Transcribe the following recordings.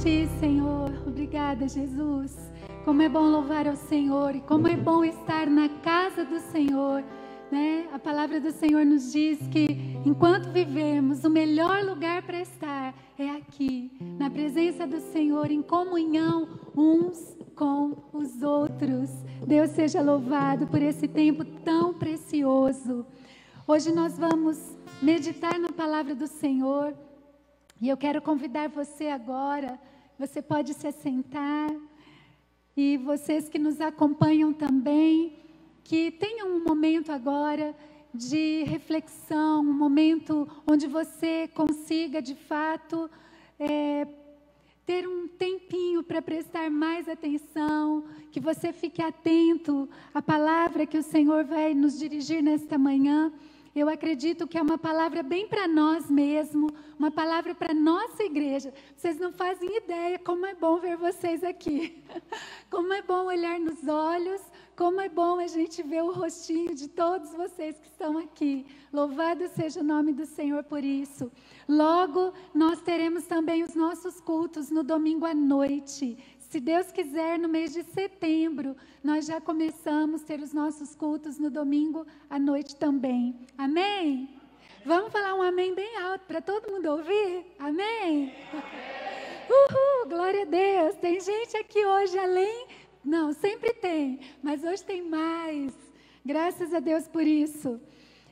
Ti, Senhor. Obrigada, Jesus. Como é bom louvar ao Senhor e como é bom estar na casa do Senhor, né? A palavra do Senhor nos diz que enquanto vivemos, o melhor lugar para estar é aqui, na presença do Senhor, em comunhão uns com os outros. Deus seja louvado por esse tempo tão precioso. Hoje nós vamos meditar na palavra do Senhor. E eu quero convidar você agora, você pode se assentar, e vocês que nos acompanham também, que tenham um momento agora de reflexão, um momento onde você consiga de fato ter um tempinho para prestar mais atenção, que você fique atento à palavra que o Senhor vai nos dirigir nesta manhã. Eu acredito que é uma palavra bem para nós mesmo, uma palavra para nossa igreja. Vocês não fazem ideia como é bom ver vocês aqui. Como é bom olhar nos olhos, como é bom a gente ver o rostinho de todos vocês que estão aqui. Louvado seja o nome do Senhor por isso. Logo, nós teremos também os nossos cultos no domingo à noite. Se Deus quiser, no mês de setembro, nós já começamos a ter os nossos cultos no domingo à noite também. Amém? Vamos falar um amém bem alto para todo mundo ouvir? Amém? Uhul, glória a Deus. Tem gente aqui hoje além... Não, sempre tem, mas hoje tem mais. Graças a Deus por isso.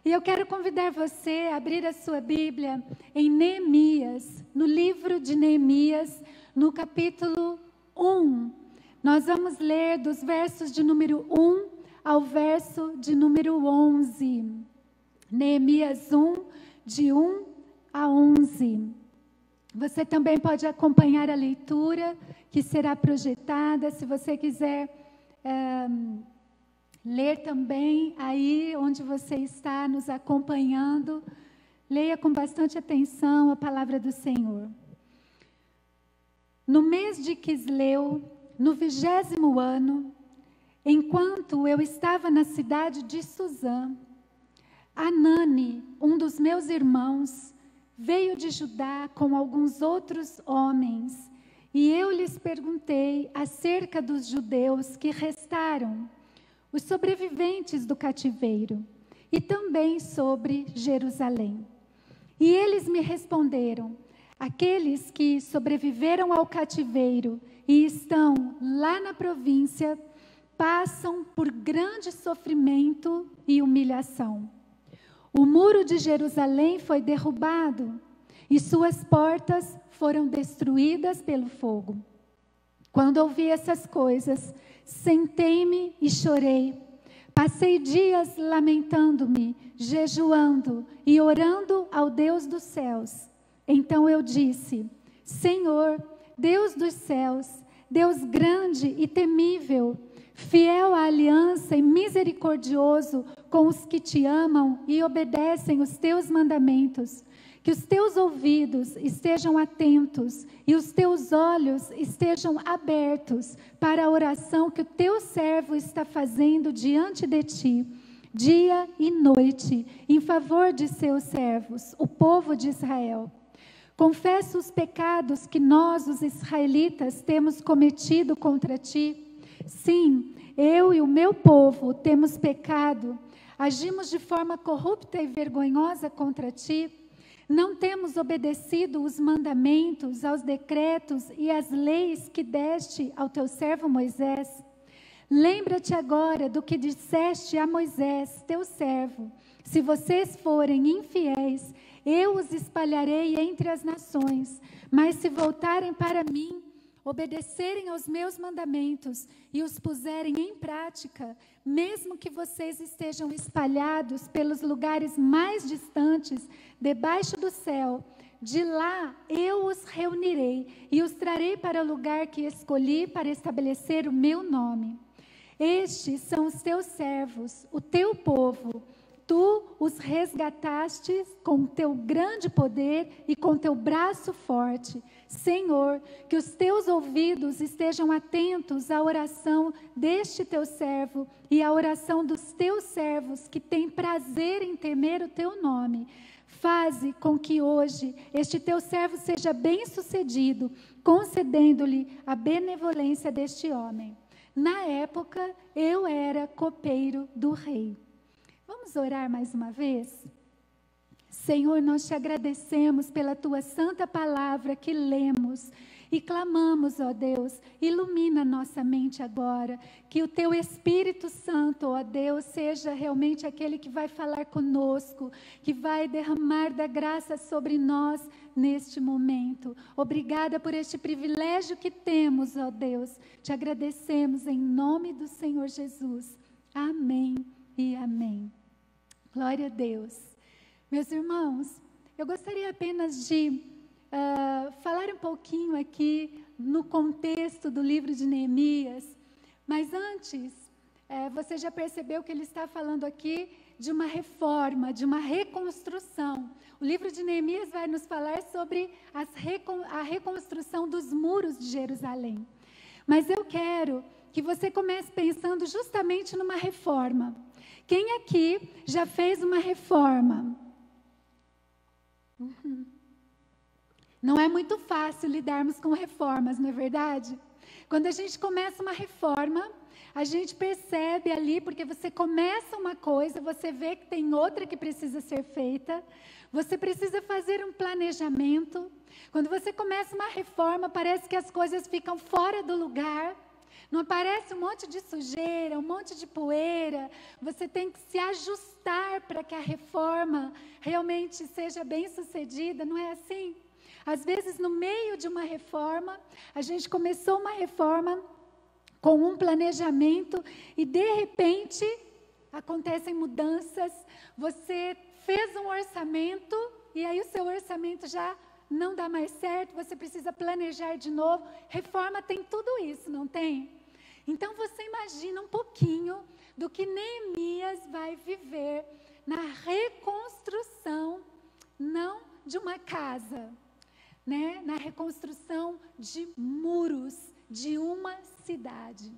E eu quero convidar você a abrir a sua Bíblia em Neemias, no livro de Neemias, no capítulo 1. Nós vamos ler dos versos de número 1 ao verso de número 11. Neemias 1, de 1 a 11. Você também pode acompanhar a leitura que será projetada, se você quiser ler também aí onde você está nos acompanhando. Leia com bastante atenção a palavra do Senhor. No mês de Quisleu, no 20º ano, enquanto eu estava na cidade de Suzã, Anani, um dos meus irmãos, veio de Judá com alguns outros homens, e eu lhes perguntei acerca dos judeus que restaram, os sobreviventes do cativeiro, e também sobre Jerusalém. E eles me responderam: aqueles que sobreviveram ao cativeiro e estão lá na província passam por grande sofrimento e humilhação. O muro de Jerusalém foi derrubado e suas portas foram destruídas pelo fogo. Quando ouvi essas coisas, sentei-me e chorei. Passei dias lamentando-me, jejuando e orando ao Deus dos céus. Então eu disse: Senhor, Deus dos céus, Deus grande e temível, fiel à aliança e misericordioso com os que te amam e obedecem os teus mandamentos, que os teus ouvidos estejam atentos e os teus olhos estejam abertos para a oração que o teu servo está fazendo diante de ti, dia e noite, em favor de seus servos, o povo de Israel. Confesso os pecados que nós, os israelitas, temos cometido contra ti. Sim, eu e o meu povo temos pecado, agimos de forma corrupta e vergonhosa contra ti. Não temos obedecido os mandamentos, aos decretos e às leis que deste ao teu servo Moisés. Lembra-te agora do que disseste a Moisés, teu servo: se vocês forem infiéis, eu os espalharei entre as nações, mas se voltarem para mim, obedecerem aos meus mandamentos e os puserem em prática, mesmo que vocês estejam espalhados pelos lugares mais distantes, debaixo do céu, de lá eu os reunirei e os trarei para o lugar que escolhi para estabelecer o meu nome. Estes são os teus servos, o teu povo. Tu os resgataste com teu grande poder e com teu braço forte. Senhor, que os teus ouvidos estejam atentos à oração deste teu servo e à oração dos teus servos que têm prazer em temer o teu nome. faze com que hoje este teu servo seja bem-sucedido, concedendo-lhe a benevolência deste homem. Na época, eu era copeiro do rei. Vamos orar mais uma vez? Senhor, nós te agradecemos pela tua santa palavra que lemos e clamamos, ó Deus, ilumina nossa mente agora, que o teu Espírito Santo, ó Deus, seja realmente aquele que vai falar conosco, que vai derramar da graça sobre nós neste momento. Obrigada por este privilégio que temos, ó Deus. Te agradecemos em nome do Senhor Jesus. Amém e amém. Glória a Deus. Meus irmãos, eu gostaria apenas de falar um pouquinho aqui no contexto do livro de Neemias, mas antes, você já percebeu que ele está falando aqui de uma reforma, de uma reconstrução. O livro de Neemias vai nos falar sobre a reconstrução dos muros de Jerusalém. Mas eu quero que você comece pensando justamente numa reforma. Quem aqui já fez uma reforma? Não é muito fácil lidarmos com reformas, não é verdade? Quando a gente começa uma reforma, a gente percebe ali, porque você começa uma coisa, você vê que tem outra que precisa ser feita, você precisa fazer um planejamento. Quando você começa uma reforma, parece que as coisas ficam fora do lugar, não aparece um monte de sujeira, um monte de poeira, você tem que se ajustar para que a reforma realmente seja bem sucedida, não é assim? Às vezes, no meio de uma reforma, a gente começou uma reforma com um planejamento e, de repente, acontecem mudanças. Você fez um orçamento e aí o seu orçamento já não dá mais certo, você precisa planejar de novo. Reforma tem tudo isso, não tem? Então, você imagina um pouquinho do que Neemias vai viver na reconstrução, não de uma casa, né? Na reconstrução de muros de uma cidade.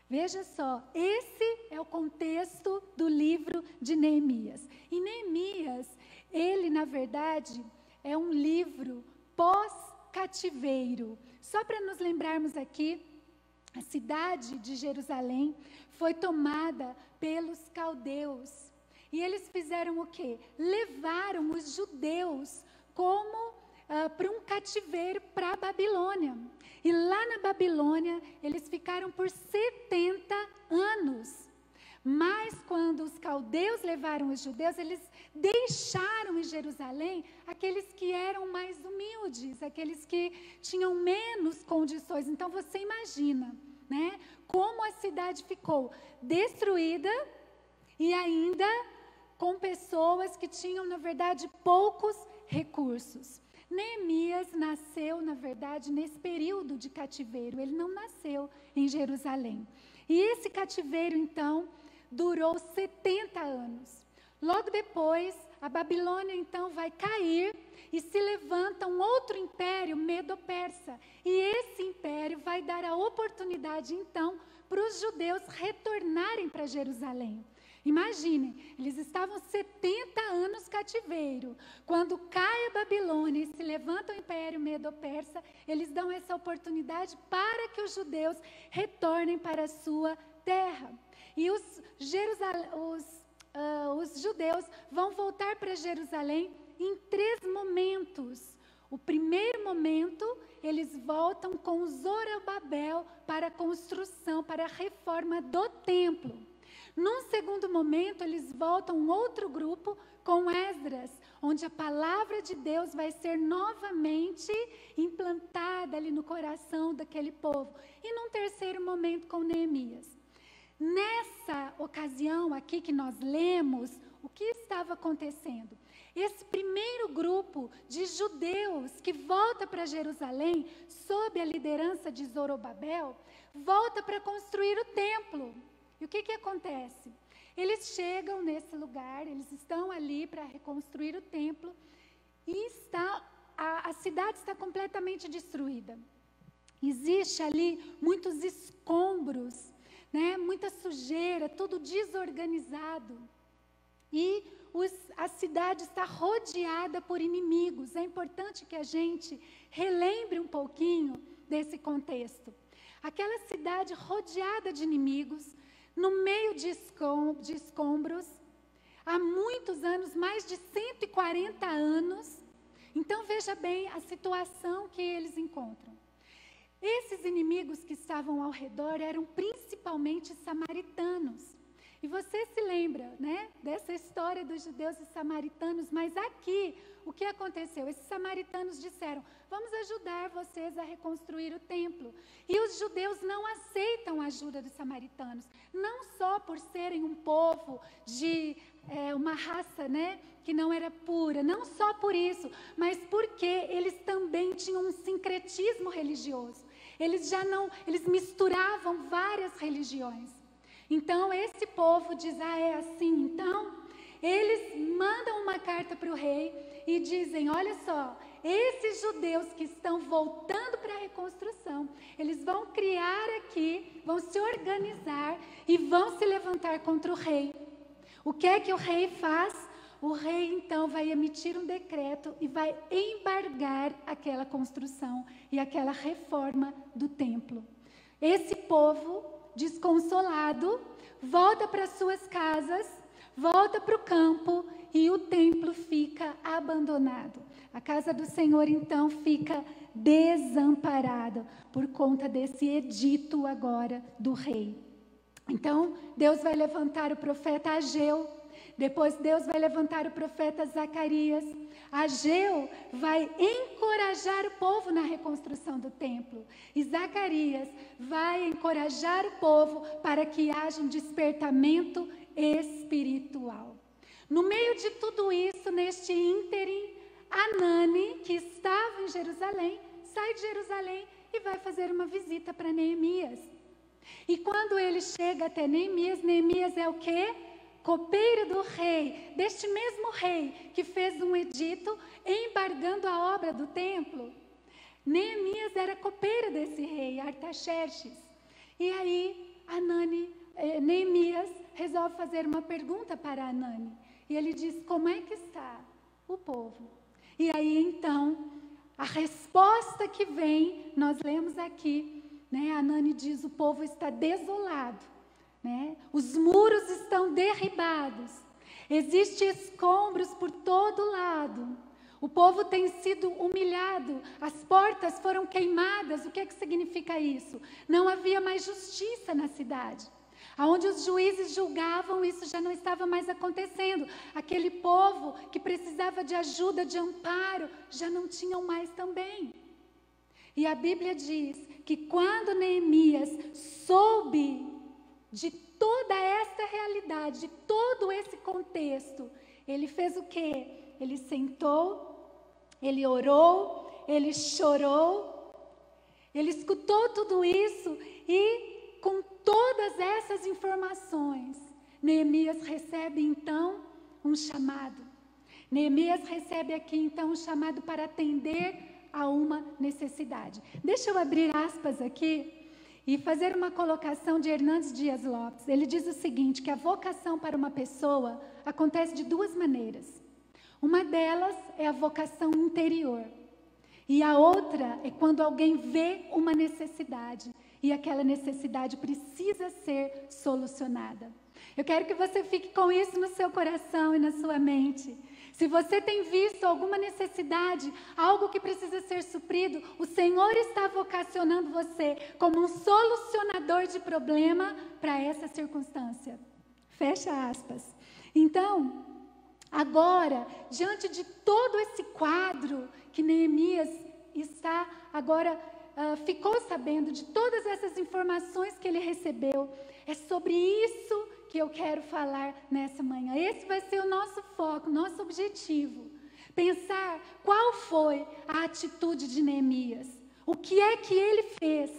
Veja só, esse é o contexto do livro de Neemias. E Neemias, ele na verdade é um livro pós-cativeiro. Só para nos lembrarmos aqui, a cidade de Jerusalém foi tomada pelos caldeus. E eles fizeram o quê? Levaram os judeus como para um cativeiro para a Babilônia. E lá na Babilônia, eles ficaram por 70 anos. Mas quando os caldeus levaram os judeus, eles deixaram em Jerusalém aqueles que eram mais humildes, aqueles que tinham menos condições. Então você imagina, né, como a cidade ficou destruída e ainda com pessoas que tinham, na verdade, poucos recursos. Neemias nasceu, na verdade, nesse período de cativeiro. Ele não nasceu em Jerusalém. E esse cativeiro, então, durou 70 anos. Logo depois, a Babilônia, então, vai cair e se levanta um outro império, Medo-Persa. E esse império vai dar a oportunidade, então, para os judeus retornarem para Jerusalém. Imaginem, eles estavam 70 anos cativeiro. Quando cai a Babilônia e se levanta o Império Medo-Persa, eles dão essa oportunidade para que os judeus retornem para a sua terra. E os judeus vão voltar para Jerusalém em 3 momentos. O primeiro momento, eles voltam com Zorobabel para a construção, para a reforma do templo. Num segundo momento, eles voltam um outro grupo com Esdras, onde a palavra de Deus vai ser novamente implantada ali no coração daquele povo. E num terceiro momento com Neemias. Nessa ocasião aqui que nós lemos, o que estava acontecendo? Esse primeiro grupo de judeus que volta para Jerusalém, sob a liderança de Zorobabel, volta para construir o templo. E o que acontece? Eles chegam nesse lugar, eles estão ali para reconstruir o templo e a cidade está completamente destruída. Existe ali muitos escombros, né? Muita sujeira, tudo desorganizado. E a cidade está rodeada por inimigos. É importante que a gente relembre um pouquinho desse contexto. Aquela cidade rodeada de inimigos, no meio de escombros, há muitos anos, mais de 140 anos. Então veja bem a situação que eles encontram. Esses inimigos que estavam ao redor eram principalmente samaritanos. E você se lembra, né, dessa história dos judeus e samaritanos, mas aqui, o que aconteceu? Esses samaritanos disseram, vamos ajudar vocês a reconstruir o templo. E os judeus não aceitam a ajuda dos samaritanos, não só por serem um povo de uma raça, né, que não era pura, não só por isso, mas porque eles também tinham um sincretismo religioso. Eles misturavam várias religiões. Então, esse povo diz, é assim. Então, eles mandam uma carta para o rei e dizem, olha só, esses judeus que estão voltando para a reconstrução, eles vão criar aqui, vão se organizar e vão se levantar contra o rei. O que é que o rei faz? O rei, então, vai emitir um decreto e vai embargar aquela construção e aquela reforma do templo. Esse povo desconsolado, volta para suas casas, volta para o campo e o templo fica abandonado. A casa do Senhor então fica desamparada por conta desse edito agora do rei. Então Deus vai levantar o profeta Ageu, depois Deus vai levantar o profeta Zacarias. Ageu vai encorajar o povo na reconstrução do templo. E Zacarias vai encorajar o povo para que haja um despertamento espiritual. No meio de tudo isso, neste ínterim, Anani, que estava em Jerusalém, sai de Jerusalém e vai fazer uma visita para Neemias. E quando ele chega até Neemias, Neemias é o quê? Copeiro do rei, deste mesmo rei que fez um edito embargando a obra do templo. Neemias era copeiro desse rei, Artaxerxes. E aí, Neemias resolve fazer uma pergunta para Anani. E ele diz, como é que está o povo? E aí, então, a resposta que vem, nós lemos aqui, né? Anani diz, o povo está desolado. Né? Os muros estão derribados, existem escombros por todo lado, o povo tem sido humilhado, as portas foram queimadas. O que é que significa isso? Não havia mais justiça na cidade. Aonde os juízes julgavam, isso já não estava mais acontecendo. Aquele povo que precisava de ajuda, de amparo, já não tinham mais também. E a Bíblia diz que quando Neemias soube de toda essa realidade, de todo esse contexto, ele fez o quê? Ele sentou, ele orou, ele chorou, ele escutou tudo isso e com todas essas informações, Neemias recebe então um chamado. Neemias recebe aqui então um chamado para atender a uma necessidade. Deixa eu abrir aspas aqui e fazer uma colocação de Hernandes Dias Lopes. Ele diz o seguinte, que a vocação para uma pessoa acontece de duas maneiras. Uma delas é a vocação interior. E a outra é quando alguém vê uma necessidade e aquela necessidade precisa ser solucionada. Eu quero que você fique com isso no seu coração e na sua mente. Se você tem visto alguma necessidade, algo que precisa ser suprido, o Senhor está vocacionando você como um solucionador de problema para essa circunstância. Fecha aspas. Então, agora, diante de todo esse quadro que Neemias está agora, ficou sabendo de todas essas informações que ele recebeu, é sobre isso que eu quero falar nessa manhã. Esse vai ser o nosso foco, nosso objetivo. Pensar qual foi a atitude de Neemias. O que é que ele fez?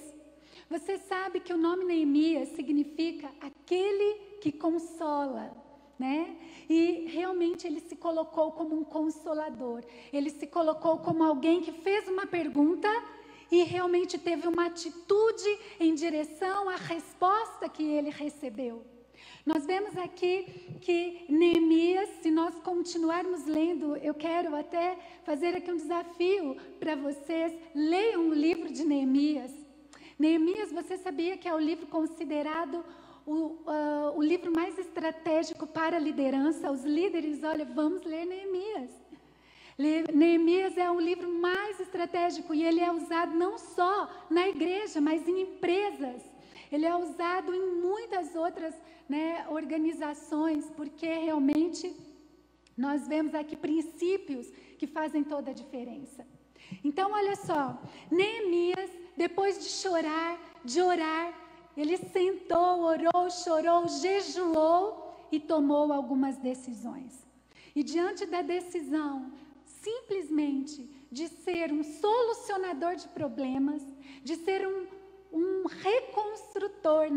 Você sabe que o nome Neemias significa aquele que consola, né? E realmente ele se colocou como um consolador. Ele se colocou como alguém que fez uma pergunta e realmente teve uma atitude em direção à resposta que ele recebeu. Nós vemos aqui que Neemias, se nós continuarmos lendo, eu quero até fazer aqui um desafio para vocês, leiam o livro de Neemias. Neemias, você sabia que é o livro considerado o livro mais estratégico para a liderança? Os líderes, olha, vamos ler Neemias. Neemias é o livro mais estratégico e ele é usado não só na igreja, mas em empresas. Ele é usado em muitas outras, organizações, porque realmente nós vemos aqui princípios que fazem toda a diferença. Então, olha só, Neemias, depois de chorar, de orar, ele sentou, orou, chorou, jejuou e tomou algumas decisões. E diante da decisão, simplesmente de ser um solucionador de problemas, de ser um reconstrutor,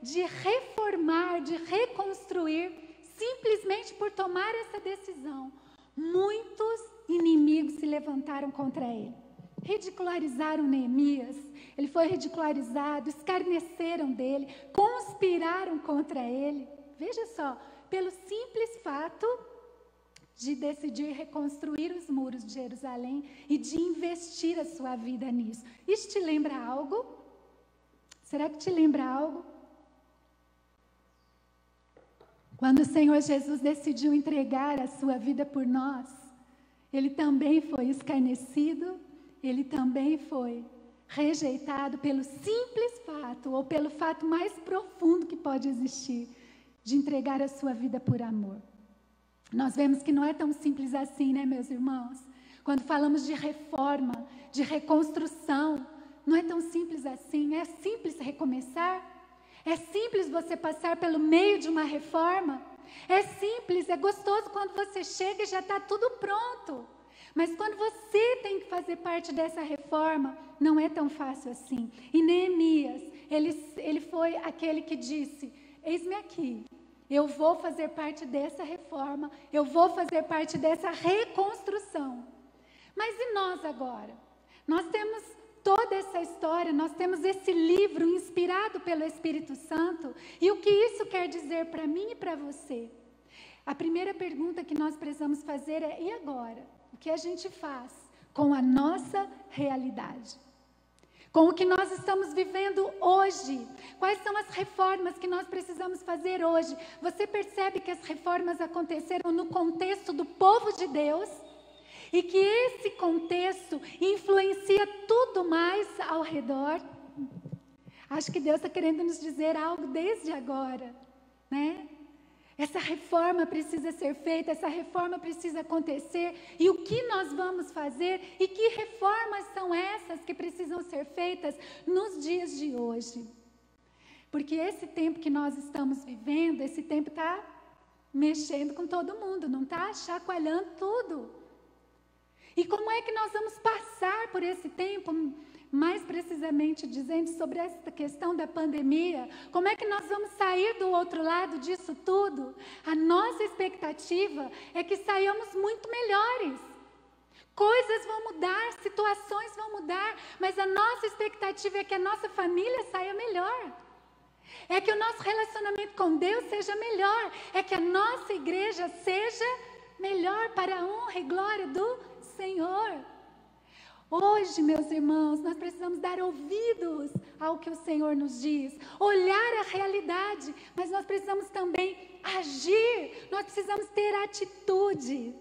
de reformar, de reconstruir, simplesmente por tomar essa decisão, muitos inimigos se levantaram contra ele. Ridicularizaram Neemias, ele foi ridicularizado, escarneceram dele, conspiraram contra ele. Veja só, pelo simples fato de decidir reconstruir os muros de Jerusalém e de investir a sua vida nisso. Isso te lembra algo? Será que te lembra algo? Quando o Senhor Jesus decidiu entregar a sua vida por nós, ele também foi escarnecido, ele também foi rejeitado pelo simples fato, ou pelo fato mais profundo que pode existir, de entregar a sua vida por amor. Nós vemos que não é tão simples assim, meus irmãos? Quando falamos de reforma, de reconstrução, não é tão simples assim. É simples recomeçar? É simples você passar pelo meio de uma reforma? É simples, é gostoso quando você chega e já está tudo pronto. Mas quando você tem que fazer parte dessa reforma, não é tão fácil assim. E Neemias, ele foi aquele que disse, eis-me aqui. Eu vou fazer parte dessa reforma, eu vou fazer parte dessa reconstrução. Mas e nós agora? Nós temos toda essa história, nós temos esse livro inspirado pelo Espírito Santo. E o que isso quer dizer para mim e para você? A primeira pergunta que nós precisamos fazer é, e agora? O que a gente faz com a nossa realidade? Com o que nós estamos vivendo hoje? Quais são as reformas que nós precisamos fazer hoje? Você percebe que as reformas aconteceram no contexto do povo de Deus? E que esse contexto influencia tudo mais ao redor? Acho que Deus está querendo nos dizer algo desde agora, Essa reforma precisa ser feita, essa reforma precisa acontecer. E o que nós vamos fazer? E que reformas são essas que precisam ser feitas nos dias de hoje? Porque esse tempo que nós estamos vivendo, esse tempo está mexendo com todo mundo, não está chacoalhando tudo. E como é que nós vamos passar por esse tempo? Mais precisamente dizendo sobre essa questão da pandemia, como é que nós vamos sair do outro lado disso tudo? A nossa expectativa é que saiamos muito melhores. Coisas vão mudar, situações vão mudar, mas a nossa expectativa é que a nossa família saia melhor. É que o nosso relacionamento com Deus seja melhor, é que a nossa igreja seja melhor para a honra e glória do Senhor. Hoje, meus irmãos, nós precisamos dar ouvidos ao que o Senhor nos diz, olhar a realidade, mas nós precisamos também agir, nós precisamos ter atitude.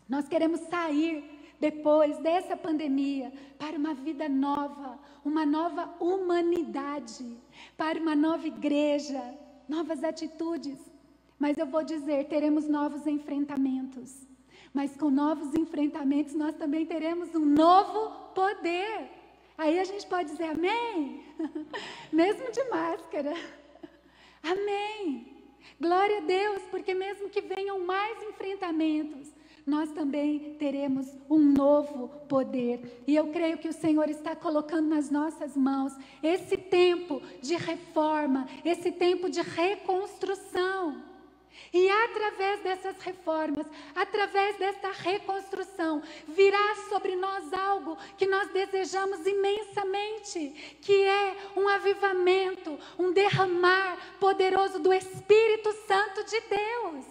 Nós queremos sair depois dessa pandemia para uma vida nova, uma nova humanidade, para uma nova igreja, novas atitudes. Mas eu vou dizer, teremos novos enfrentamentos. Mas com novos enfrentamentos, nós também teremos um novo poder. Aí a gente pode dizer amém? Mesmo de máscara. Amém. Glória a Deus, porque mesmo que venham mais enfrentamentos, nós também teremos um novo poder. E eu creio que o Senhor está colocando nas nossas mãos esse tempo de reforma, esse tempo de reconstrução. E através dessas reformas, através dessa reconstrução, virá sobre sobre nós algo que nós desejamos imensamente, que é um avivamento, um derramar poderoso do Espírito Santo de Deus.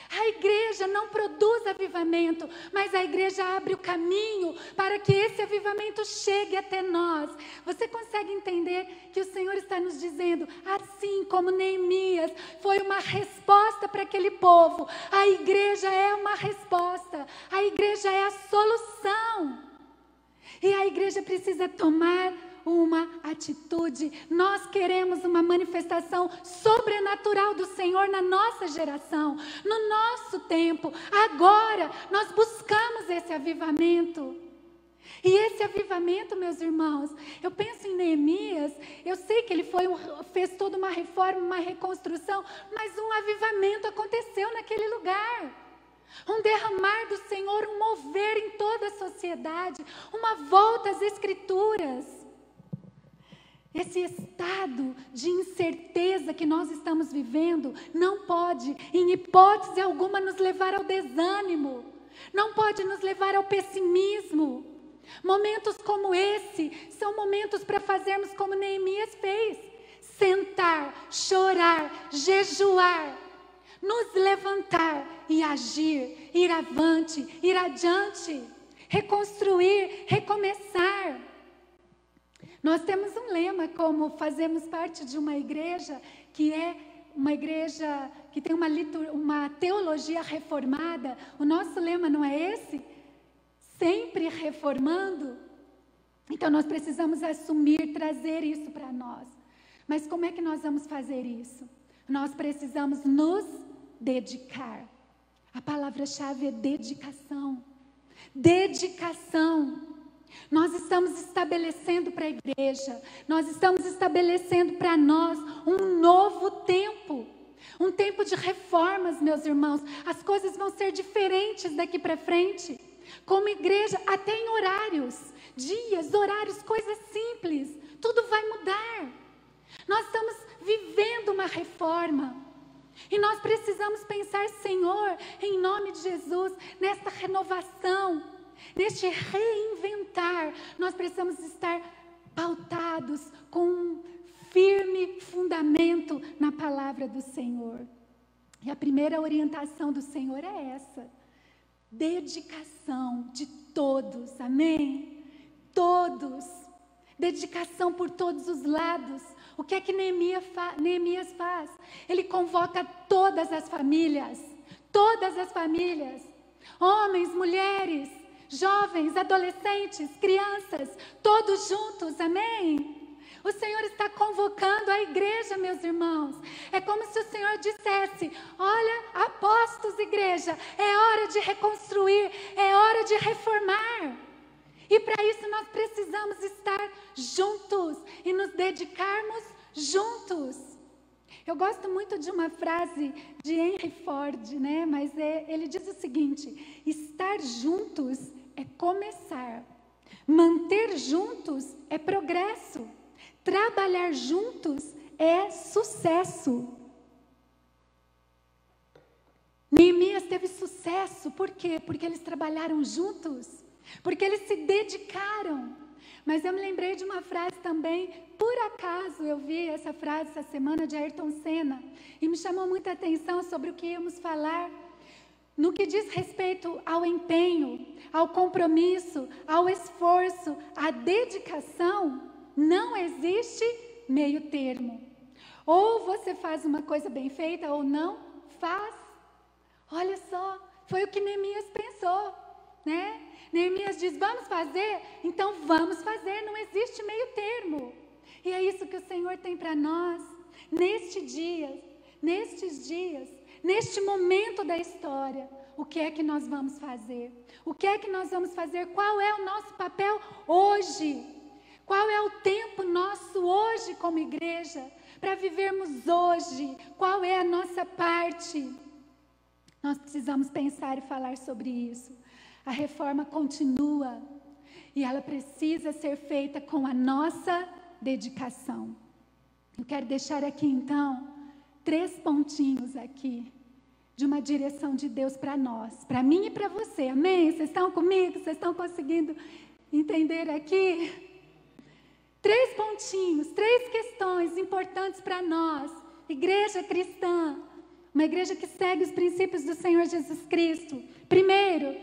A igreja não produz avivamento, mas a igreja abre o caminho para que esse avivamento chegue até nós. Você consegue entender que o Senhor está nos dizendo, assim como Neemias foi uma resposta para aquele povo, a igreja é uma resposta, a igreja é a solução. E a igreja precisa tomar uma atitude. Nós queremos uma manifestação sobrenatural do Senhor na nossa geração, no nosso tempo. Agora nós buscamos esse avivamento. E esse avivamento, meus irmãos, eu penso em Neemias, eu sei que ele fez toda uma reforma, uma reconstrução, mas um avivamento aconteceu naquele lugar. Um derramar do Senhor, um mover em toda a sociedade, uma volta às Escrituras. Esse estado de incerteza que nós estamos vivendo não pode, em hipótese alguma, nos levar ao desânimo. Não pode nos levar ao pessimismo. Momentos como esse são momentos para fazermos como Neemias fez. Sentar, chorar, jejuar, nos levantar e agir, ir avante, ir adiante, reconstruir, recomeçar. Nós temos um lema, como fazemos parte de uma igreja que é uma igreja que tem uma teologia reformada. O nosso lema não é esse? Sempre reformando. Então nós precisamos assumir, trazer isso para nós. Mas como é que nós vamos fazer isso? Nós precisamos nos dedicar. A palavra-chave é dedicação. Dedicação. Nós estamos estabelecendo para a igreja, nós estamos estabelecendo para nós um novo tempo, um tempo de reformas, meus irmãos. As coisas vão ser diferentes daqui para frente, como igreja, até em horários, dias, horários, coisas simples, tudo vai mudar. Nós estamos vivendo uma reforma. E nós precisamos pensar, Senhor, em nome de Jesus, nesta renovação, neste reinventar. Nós precisamos estar pautados com um firme fundamento na palavra do Senhor. E a primeira orientação do Senhor é essa: dedicação de todos, amém? Todos, dedicação por todos os lados. O que é que Neemias faz? Ele convoca todas as famílias, homens, mulheres, jovens, adolescentes, crianças, todos juntos, amém? O Senhor está convocando a igreja, meus irmãos. É como se o Senhor dissesse: olha, apostos, igreja, é hora de reconstruir, é hora de reformar. E para isso nós precisamos estar juntos e nos dedicarmos juntos. Eu gosto muito de uma frase de Henry Ford, né? Mas ele diz o seguinte: estar juntos é começar, manter juntos é progresso, trabalhar juntos é sucesso. Neemias teve sucesso, por quê? Porque eles trabalharam juntos, porque eles se dedicaram. Mas eu me lembrei de uma frase também, por acaso eu vi essa frase essa semana de Ayrton Senna, e me chamou muita atenção sobre o que íamos falar. No que diz respeito ao empenho, ao compromisso, ao esforço, à dedicação, não existe meio termo. Ou você faz uma coisa bem feita ou não faz. Olha só, foi o que Neemias pensou, né? Neemias diz: vamos fazer? Então vamos fazer, não existe meio termo. E é isso que o Senhor tem para nós, nestes dias, neste momento da história. O que é que nós vamos fazer? O que é que nós vamos fazer? Qual é o nosso papel hoje? Qual é o tempo nosso hoje como igreja? Para vivermos hoje, qual é a nossa parte? Nós precisamos pensar e falar sobre isso. A reforma continua e ela precisa ser feita com a nossa dedicação. Eu quero deixar aqui então 3 pontinhos aqui de uma direção de Deus para nós, para mim e para você. Amém? Vocês estão comigo? Vocês estão conseguindo entender aqui? 3 pontinhos, 3 questões importantes para nós, igreja cristã, uma igreja que segue os princípios do Senhor Jesus Cristo. Primeiro,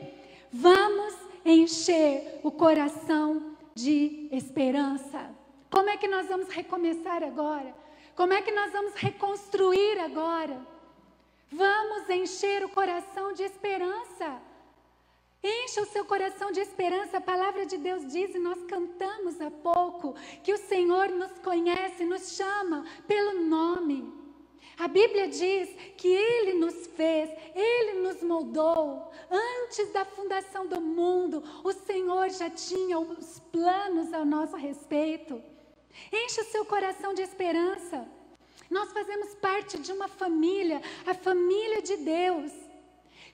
vamos encher o coração de esperança. Como é que nós vamos recomeçar agora? Como é que nós vamos reconstruir agora? Vamos encher o coração de esperança. Encha o seu coração de esperança. A palavra de Deus diz, e nós cantamos há pouco, que o Senhor nos conhece, nos chama pelo nome. A Bíblia diz que Ele nos fez, Ele nos moldou. Antes da fundação do mundo, o Senhor já tinha os planos ao nosso respeito. Enche o seu coração de esperança. Nós fazemos parte de uma família, a família de Deus.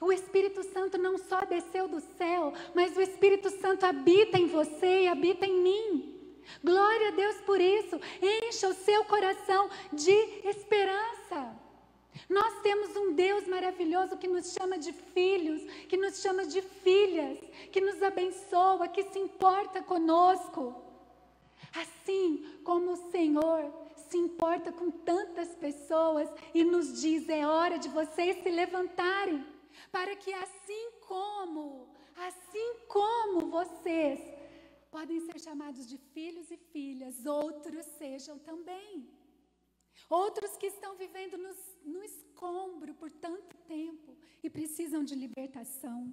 O Espírito Santo não só desceu do céu, mas o Espírito Santo habita em você e habita em mim. Glória a Deus por isso. Encha o seu coração de esperança. Nós temos um Deus maravilhoso que nos chama de filhos, que nos chama de filhas, que nos abençoa, que se importa conosco. Assim como o Senhor se importa com tantas pessoas e nos diz, é hora de vocês se levantarem, para que assim como vocês podem ser chamados de filhos e filhas, outros sejam também. Outros que estão vivendo no escombro por tanto tempo e precisam de libertação.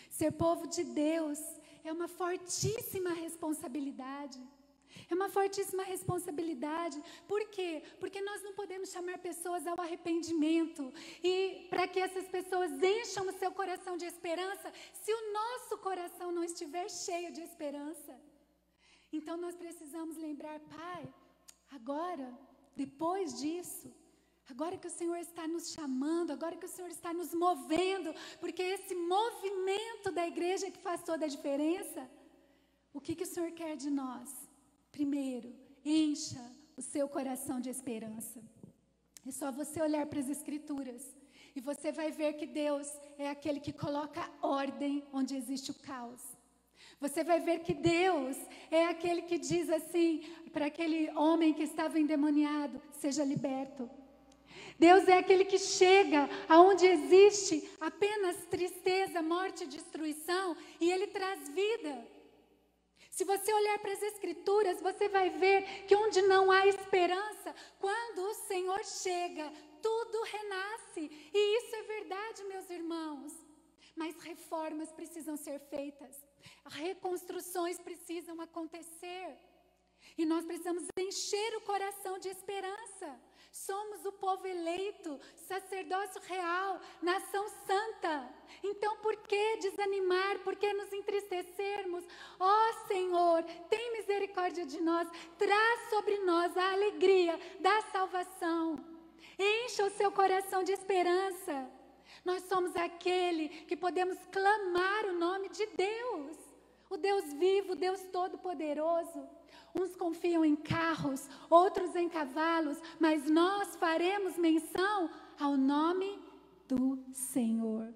Ser povo de Deus é uma fortíssima responsabilidade. É uma fortíssima responsabilidade. Por quê? Porque nós não podemos chamar pessoas ao arrependimento. E para que essas pessoas encham o seu coração de esperança, se o nosso coração não estiver cheio de esperança. Então nós precisamos lembrar, Pai, agora, depois disso, agora que o Senhor está nos chamando, agora que o Senhor está nos movendo, porque esse movimento da igreja que faz toda a diferença, o que o Senhor quer de nós? Primeiro, encha o seu coração de esperança. É só você olhar para as Escrituras e você vai ver que Deus é aquele que coloca ordem onde existe o caos. Você vai ver que Deus é aquele que diz assim para aquele homem que estava endemoniado, seja liberto. Deus é aquele que chega aonde existe apenas tristeza, morte e destruição e Ele traz vida. Se você olhar para as Escrituras, você vai ver que onde não há esperança, quando o Senhor chega, tudo renasce. E isso é verdade, meus irmãos. Mas reformas precisam ser feitas. Reconstruções precisam acontecer. E nós precisamos encher o coração de esperança. Somos o povo eleito, sacerdócio real, nação santa. Então por que desanimar, por que nos entristecermos? Ó Senhor, tem misericórdia de nós, traz sobre nós a alegria da salvação. Encha o seu coração de esperança. Nós somos aquele que podemos clamar o nome de Deus. O Deus vivo, o Deus todo-poderoso. Uns confiam em carros, outros em cavalos, mas nós faremos menção ao nome do Senhor.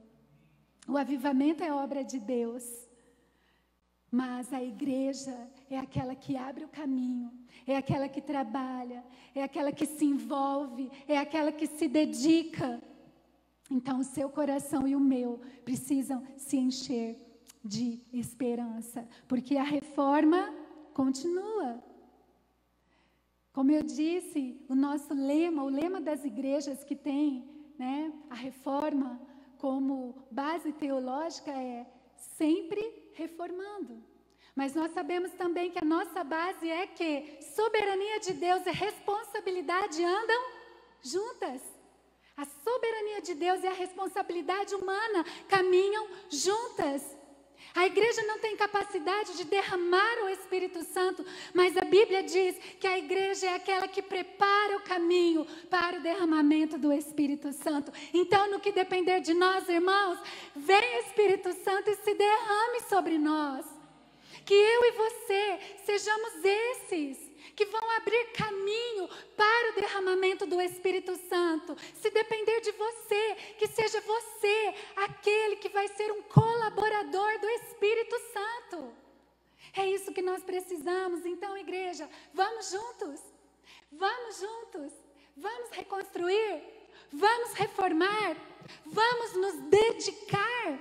O avivamento é obra de Deus, mas a igreja é aquela que abre o caminho, é aquela que trabalha, é aquela que se envolve, é aquela que se dedica. Então o seu coração e o meu precisam se encher de esperança, porque a reforma continua. Como eu disse, o nosso lema, o lema das igrejas que tem, né, a reforma como base teológica é sempre reformando. Mas nós sabemos também que a nossa base é que soberania de Deus e responsabilidade andam juntas. A soberania de Deus e a responsabilidade humana caminham juntas. A igreja não tem capacidade de derramar o Espírito Santo, mas a Bíblia diz que a igreja é aquela que prepara o caminho para o derramamento do Espírito Santo. Então, no que depender de nós, irmãos, vem Espírito Santo e se derrame sobre nós. Que eu e você sejamos esses que vão abrir caminho para o derramamento do Espírito Santo. Se depender de você, que seja você aquele que vai ser um colaborador do Espírito Santo. É isso que nós precisamos. Então, igreja, vamos juntos. Vamos juntos. Vamos reconstruir. Vamos reformar. Vamos nos dedicar.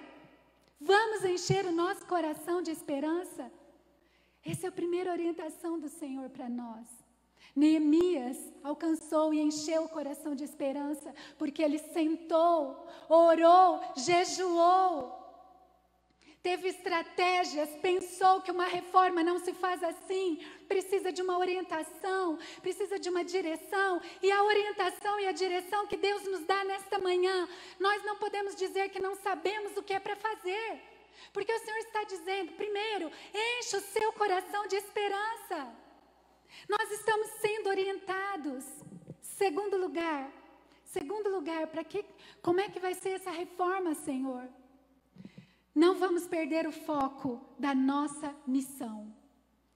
Vamos encher o nosso coração de esperança. Essa é a primeira orientação do Senhor para nós. Neemias alcançou e encheu o coração de esperança, porque ele sentou, orou, jejuou, teve estratégias, pensou que uma reforma não se faz assim, precisa de uma orientação, precisa de uma direção, e a orientação e a direção que Deus nos dá nesta manhã, nós não podemos dizer que não sabemos o que é para fazer. Porque o Senhor está dizendo, primeiro, enche o seu coração de esperança. Nós estamos sendo orientados. Segundo lugar, como é que vai ser essa reforma, Senhor? Não vamos perder o foco da nossa missão.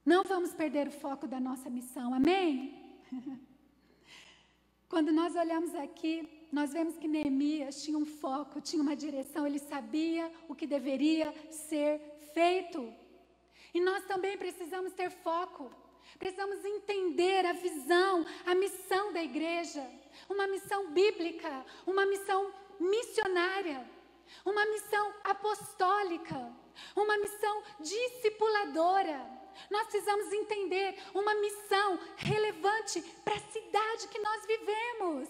Não vamos perder o foco da nossa missão, amém? Quando nós olhamos aqui, nós vemos que Neemias tinha um foco, tinha uma direção, ele sabia o que deveria ser feito. E nós também precisamos ter foco, precisamos entender a visão, a missão da igreja, uma missão bíblica, uma missão missionária, uma missão apostólica, uma missão discipuladora. Nós precisamos entender uma missão relevante para a cidade que nós vivemos.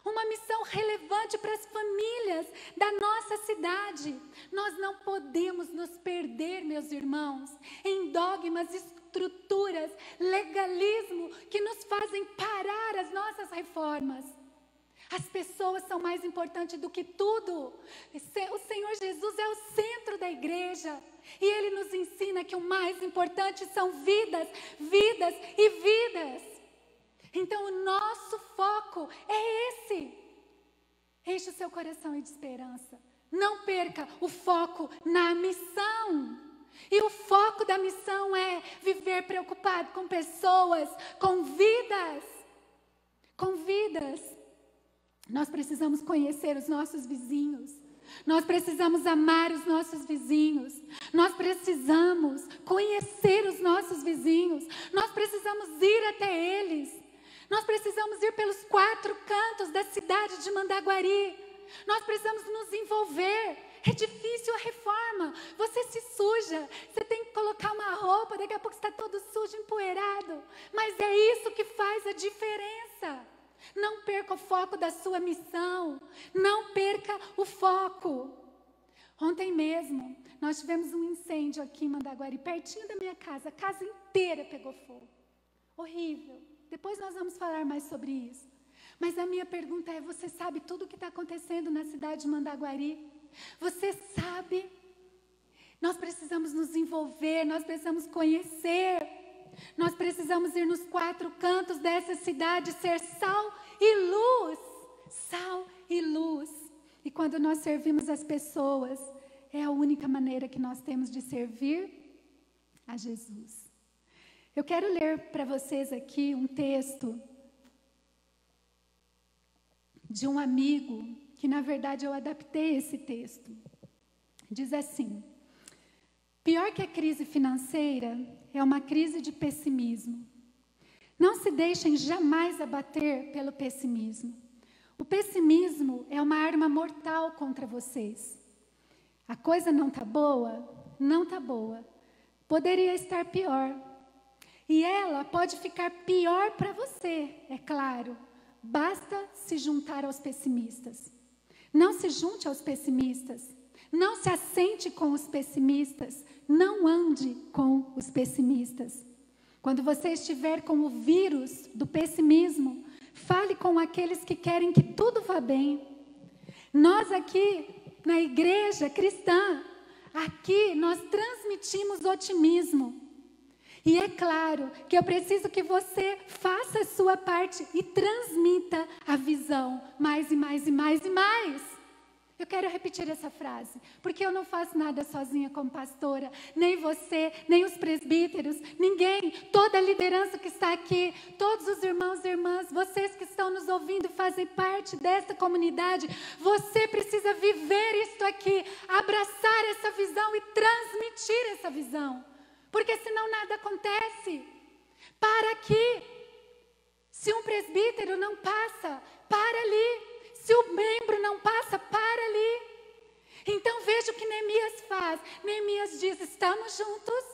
Uma missão relevante para as famílias da nossa cidade. Nós não podemos nos perder, meus irmãos, em dogmas, estruturas, legalismo que nos fazem parar as nossas reformas. As pessoas são mais importantes do que tudo. O Senhor Jesus é o centro da igreja. E Ele nos ensina que o mais importante são vidas, vidas e vidas. Então o nosso foco é esse. Enche o seu coração de esperança. Não perca o foco na missão. E o foco da missão é viver preocupado com pessoas, com vidas. Com vidas. Nós precisamos conhecer os nossos vizinhos. Nós precisamos amar os nossos vizinhos. Nós precisamos conhecer os nossos vizinhos. Nós precisamos ir até eles. Nós precisamos ir pelos 4 cantos da cidade de Mandaguari. Nós precisamos nos envolver. É difícil a reforma. Você se suja. Você tem que colocar uma roupa. Daqui a pouco está todo sujo, empoeirado. Mas é isso que faz a diferença. Não perca o foco da sua missão. Não perca o foco. Ontem mesmo, nós tivemos um incêndio aqui em Mandaguari, pertinho da minha casa. A casa inteira pegou fogo. Horrível. Depois nós vamos falar mais sobre isso. Mas a minha pergunta é, você sabe tudo o que está acontecendo na cidade de Mandaguari? Você sabe? Nós precisamos nos envolver, nós precisamos conhecer. Nós precisamos ir nos 4 cantos dessa cidade, ser sal e luz. Sal e luz. E quando nós servimos as pessoas, é a única maneira que nós temos de servir a Jesus. Eu quero ler para vocês aqui um texto de um amigo, que na verdade eu adaptei esse texto. Diz assim: pior que a crise financeira é uma crise de pessimismo. Não se deixem jamais abater pelo pessimismo. O pessimismo é uma arma mortal contra vocês. A coisa não está boa? Não está boa. Poderia estar pior. E ela pode ficar pior para você, é claro. Basta se juntar aos pessimistas. Não se junte aos pessimistas. Não se assente com os pessimistas. Não ande com os pessimistas. Quando você estiver com o vírus do pessimismo, fale com aqueles que querem que tudo vá bem. Nós aqui, na igreja cristã, aqui nós transmitimos otimismo. E é claro que eu preciso que você faça a sua parte e transmita a visão mais e mais e mais e mais. Eu quero repetir essa frase, porque eu não faço nada sozinha como pastora, nem você, nem os presbíteros, ninguém, toda a liderança que está aqui, todos os irmãos e irmãs, vocês que estão nos ouvindo e fazem parte desta comunidade, você precisa viver isto aqui, abraçar essa visão e transmitir essa visão, porque senão nada acontece. Para aqui. Se um presbítero não passa, para ali. Se o membro não passa, para ali. Então veja o que Neemias faz. Neemias diz, estamos juntos,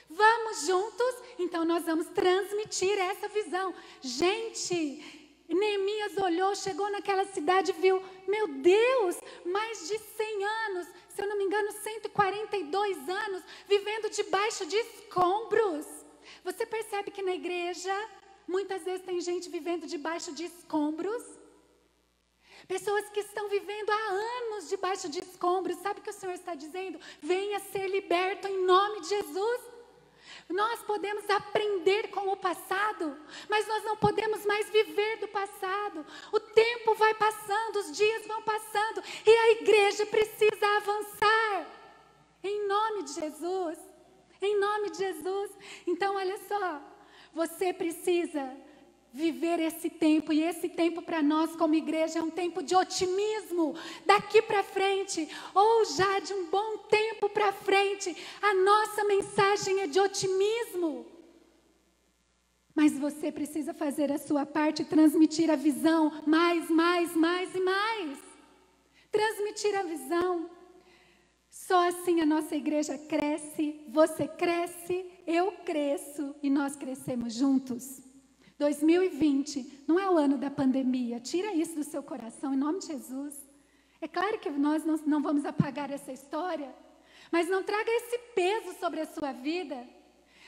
vamos juntos, então nós vamos transmitir essa visão. Gente, Neemias olhou, chegou naquela cidade e viu, meu Deus, mais de 100 anos, se eu não me engano 142 anos, vivendo debaixo de escombros. Você percebe que na igreja, muitas vezes tem gente vivendo debaixo de escombros? Pessoas que estão vivendo há anos debaixo de escombros. Sabe o que o Senhor está dizendo? Venha ser liberto em nome de Jesus. Nós podemos aprender com o passado, mas nós não podemos mais viver do passado. O tempo vai passando, os dias vão passando, e a igreja precisa avançar. Em nome de Jesus. Em nome de Jesus. Então, olha só, você precisa viver esse tempo, e esse tempo para nós como igreja é um tempo de otimismo, daqui para frente, ou já de um bom tempo para frente, a nossa mensagem é de otimismo, mas você precisa fazer a sua parte e transmitir a visão, mais e mais, transmitir a visão, só assim a nossa igreja cresce, você cresce, eu cresço, e nós crescemos juntos. 2020 não é o ano da pandemia, tira isso do seu coração, em nome de Jesus. É claro que nós não vamos apagar essa história, mas não traga esse peso sobre a sua vida.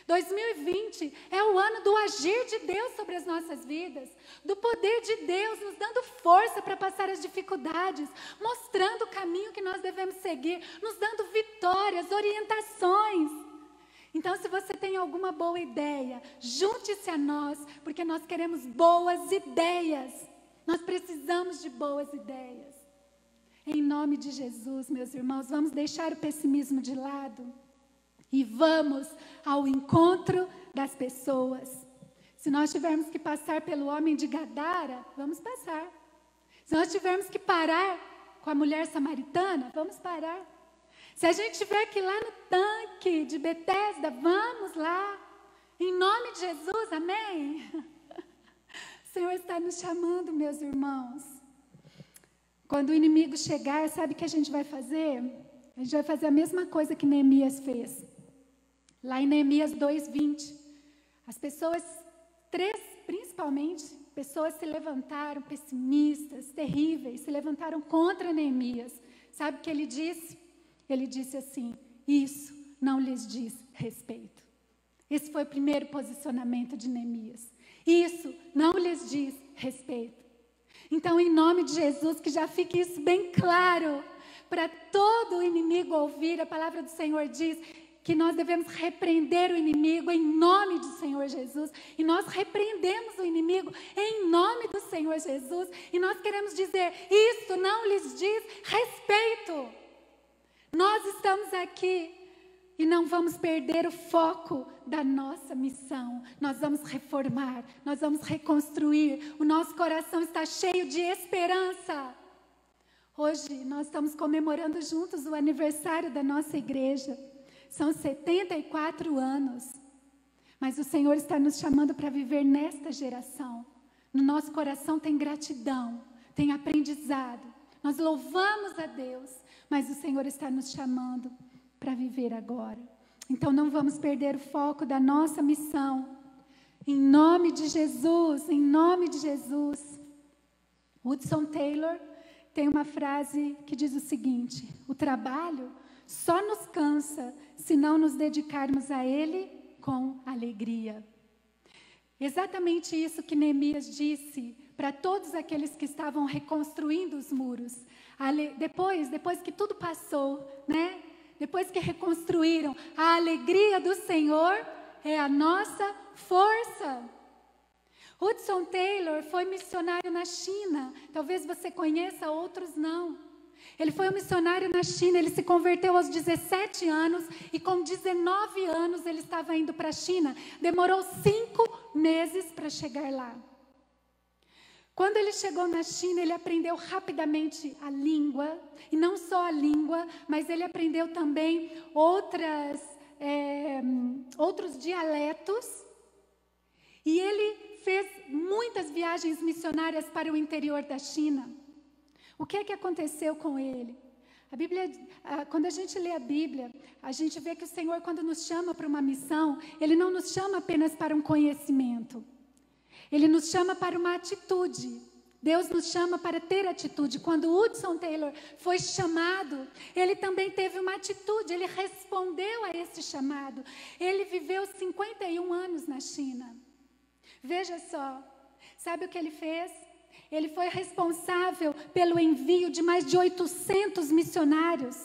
2020 é o ano do agir de Deus sobre as nossas vidas, do poder de Deus nos dando força para passar as dificuldades, mostrando o caminho que nós devemos seguir, nos dando vitórias, orientações. Então, se você tem alguma boa ideia, junte-se a nós, porque nós queremos boas ideias. Nós precisamos de boas ideias. Em nome de Jesus, meus irmãos, vamos deixar o pessimismo de lado e vamos ao encontro das pessoas. Se nós tivermos que passar pelo homem de Gadara, vamos passar. Se nós tivermos que parar com a mulher samaritana, vamos parar. Se a gente tiver que ir lá no tanque de Betesda, vamos lá. Em nome de Jesus, amém? O Senhor está nos chamando, meus irmãos. Quando o inimigo chegar, sabe o que a gente vai fazer? A gente vai fazer a mesma coisa que Neemias fez. Lá em Neemias 2:20. As pessoas, principalmente, pessoas se levantaram, pessimistas, terríveis, se levantaram contra Neemias. Sabe o que ele disse? Ele disse assim, isso não lhes diz respeito. Esse foi o primeiro posicionamento de Neemias. Isso não lhes diz respeito. Então, em nome de Jesus, que já fique isso bem claro, para todo o inimigo ouvir, a palavra do Senhor diz que nós devemos repreender o inimigo em nome do Senhor Jesus. E nós repreendemos o inimigo em nome do Senhor Jesus. E nós queremos dizer, isso não lhes diz respeito. Nós estamos aqui e não vamos perder o foco da nossa missão. Nós vamos reformar, nós vamos reconstruir. O nosso coração está cheio de esperança. Hoje nós estamos comemorando juntos o aniversário da nossa igreja. São 74 anos. Mas o Senhor está nos chamando para viver nesta geração. No nosso coração tem gratidão, tem aprendizado. Nós louvamos a Deus, mas o Senhor está nos chamando para viver agora. Então não vamos perder o foco da nossa missão. Em nome de Jesus, em nome de Jesus. Hudson Taylor tem uma frase que diz o seguinte: o trabalho só nos cansa se não nos dedicarmos a ele com alegria. Exatamente isso que Neemias disse para todos aqueles que estavam reconstruindo os muros. Depois que tudo passou, né? Depois que reconstruíram, a alegria do Senhor é a nossa força. Hudson Taylor foi missionário na China. Talvez você conheça, outros não. Ele foi um missionário na China, ele se converteu aos 17 anos e com 19 anos ele estava indo para a China. Demorou 5 meses para chegar lá. Quando ele chegou na China, ele aprendeu rapidamente a língua, e não só a língua, mas ele aprendeu também outros dialetos, e ele fez muitas viagens missionárias para o interior da China. O que é que aconteceu com ele? A Bíblia, quando a gente lê a Bíblia, a gente vê que o Senhor, quando nos chama para uma missão, Ele não nos chama apenas para um conhecimento. Ele nos chama para uma atitude. Deus nos chama para ter atitude. Quando Hudson Taylor foi chamado, ele também teve uma atitude. Ele respondeu a esse chamado. Ele viveu 51 anos na China. Veja só, sabe o que ele fez? Ele foi responsável pelo envio de mais de 800 missionários.